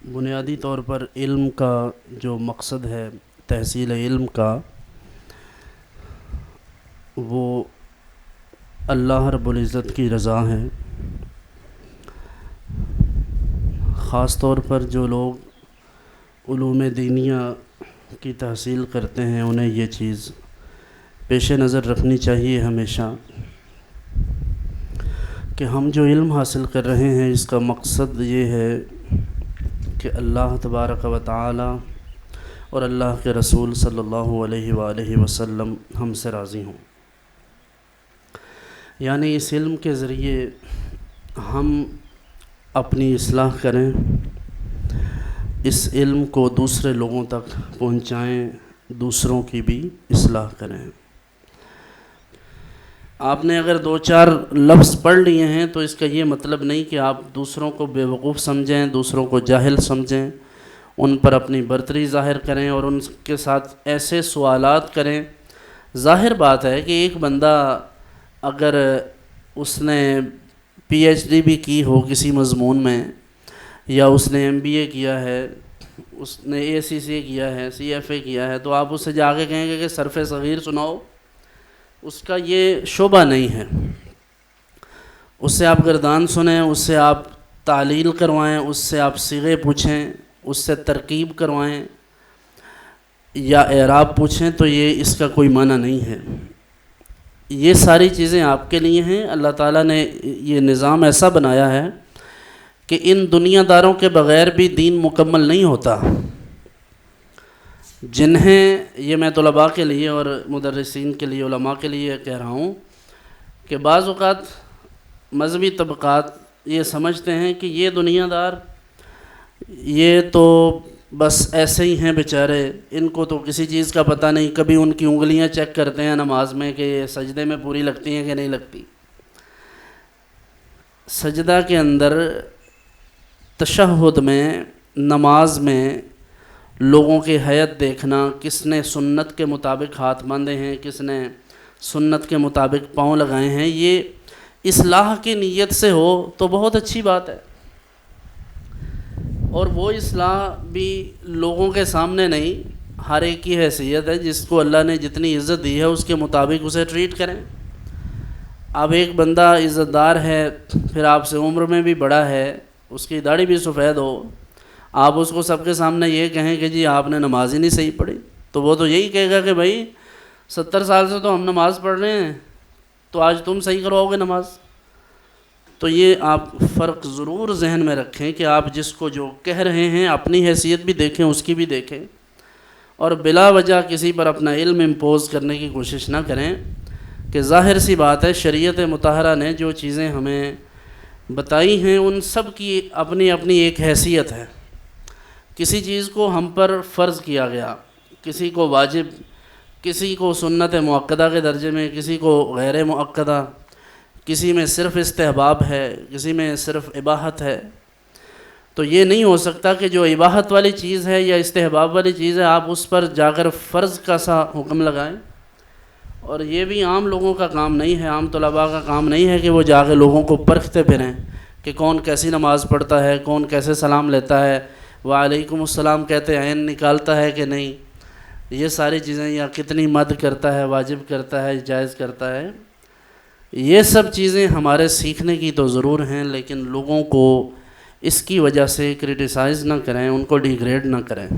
بنیادی طور پر علم کا جو مقصد ہے، تحصیل علم کا، وہ اللہ رب العزت کی رضا ہے۔ خاص طور پر جو لوگ علوم دینیہ کی تحصیل کرتے ہیں انہیں یہ چیز پیش نظر رکھنی چاہیے ہمیشہ کہ ہم جو علم حاصل کر رہے ہیں اس کا مقصد یہ ہے کہ اللہ تبارک و تعالی اور اللہ کے رسول صلی اللہ علیہ وآلہ وسلم ہم سے راضی ہوں۔ یعنی اس علم کے ذریعے ہم اپنی اصلاح کریں، اس علم کو دوسرے لوگوں تک پہنچائیں، دوسروں کی بھی اصلاح کریں۔ آپ نے اگر دو چار لفظ پڑھ لیے ہیں تو اس کا یہ مطلب نہیں کہ آپ دوسروں کو بے وقوف سمجھیں، دوسروں کو جاہل سمجھیں، ان پر اپنی برتری ظاہر کریں اور ان کے ساتھ ایسے سوالات کریں۔ ظاہر بات ہے کہ ایک بندہ اگر اس نے پی ایچ ڈی بھی کی ہو کسی مضمون میں، یا اس نے ایم بی اے کیا ہے، اس نے اے سی سی کیا ہے، سی ایف اے کیا ہے، تو آپ اس سے جا کے کہیں گے کہ صرف صغیر سناؤ، اس کا یہ شعبہ نہیں ہے۔ اس سے آپ گردان سنیں، اس سے آپ تعلیل کروائیں، اس سے آپ صیغے پوچھیں، اس سے ترکیب کروائیں یا اعراب پوچھیں، تو یہ اس کا کوئی معنی نہیں ہے۔ یہ ساری چیزیں آپ کے لیے ہیں۔ اللہ تعالیٰ نے یہ نظام ایسا بنایا ہے کہ ان دنیا داروں کے بغیر بھی دین مکمل نہیں ہوتا۔ جنہیں یہ میں طلباء کے لیے اور مدرسین کے لیے، علماء کے لیے کہہ رہا ہوں کہ بعض اوقات مذہبی طبقات یہ سمجھتے ہیں کہ یہ دنیا دار یہ تو بس ایسے ہی ہیں بیچارے، ان کو تو کسی چیز کا پتہ نہیں، کبھی ان کی انگلیاں چیک کرتے ہیں نماز میں کہ یہ سجدے میں پوری لگتی ہیں کہ نہیں لگتی۔ سجدہ کے اندر، تشہد میں، نماز میں لوگوں کی حیت دیکھنا، کس نے سنت کے مطابق ہاتھ باندھے ہیں، کس نے سنت کے مطابق پاؤں لگائے ہیں، یہ اصلاح کی نیت سے ہو تو بہت اچھی بات ہے۔ اور وہ اصلاح بھی لوگوں کے سامنے نہیں، ہر ایک کی حیثیت ہے، جس کو اللہ نے جتنی عزت دی ہے اس کے مطابق اسے ٹریٹ کریں۔ اب ایک بندہ عزت دار ہے، پھر آپ سے عمر میں بھی بڑا ہے، اس کی داڑھی بھی سفید ہو، آپ اس کو سب کے سامنے یہ کہیں کہ جی آپ نے نماز ہی نہیں صحیح پڑھی، تو وہ تو یہی کہے گا کہ بھائی 70 سال سے تو ہم نماز پڑھ رہے ہیں، تو آج تم صحیح کرواؤ گے نماز؟ تو یہ آپ فرق ضرور ذہن میں رکھیں کہ آپ جس کو جو کہہ رہے ہیں اپنی حیثیت بھی دیکھیں، اس کی بھی دیکھیں، اور بلا وجہ کسی پر اپنا علم امپوز کرنے کی کوشش نہ کریں کہ ظاہر سی بات ہے شریعت مطہرہ نے جو چیزیں ہمیں بتائی ہیں ان سب کی اپنی اپنی ایک حیثیت ہے۔ کسی چیز کو ہم پر فرض کیا گیا، کسی کو واجب، کسی کو سنت مؤکدہ کے درجے میں، کسی کو غیر مؤکدہ، کسی میں صرف استحباب ہے، کسی میں صرف اباحت ہے۔ تو یہ نہیں ہو سکتا کہ جو اباحت والی چیز ہے یا استحباب والی چیز ہے آپ اس پر جا کر فرض کا سا حکم لگائیں۔ اور یہ بھی عام لوگوں کا کام نہیں ہے، عام طلباء کا کام نہیں ہے کہ وہ جا کے لوگوں کو پرکھتے پھریں کہ کون کیسی نماز پڑھتا ہے، کون کیسے سلام لیتا ہے، وعلیکم السلام کہتے عین نکالتا ہے کہ نہیں، یہ ساری چیزیں، یا کتنی مد کرتا ہے، واجب کرتا ہے، جائز کرتا ہے۔ یہ سب چیزیں ہمارے سیکھنے کی تو ضرور ہیں، لیکن لوگوں کو اس کی وجہ سے کرٹیسائز نہ کریں، ان کو ڈیگریڈ نہ کریں۔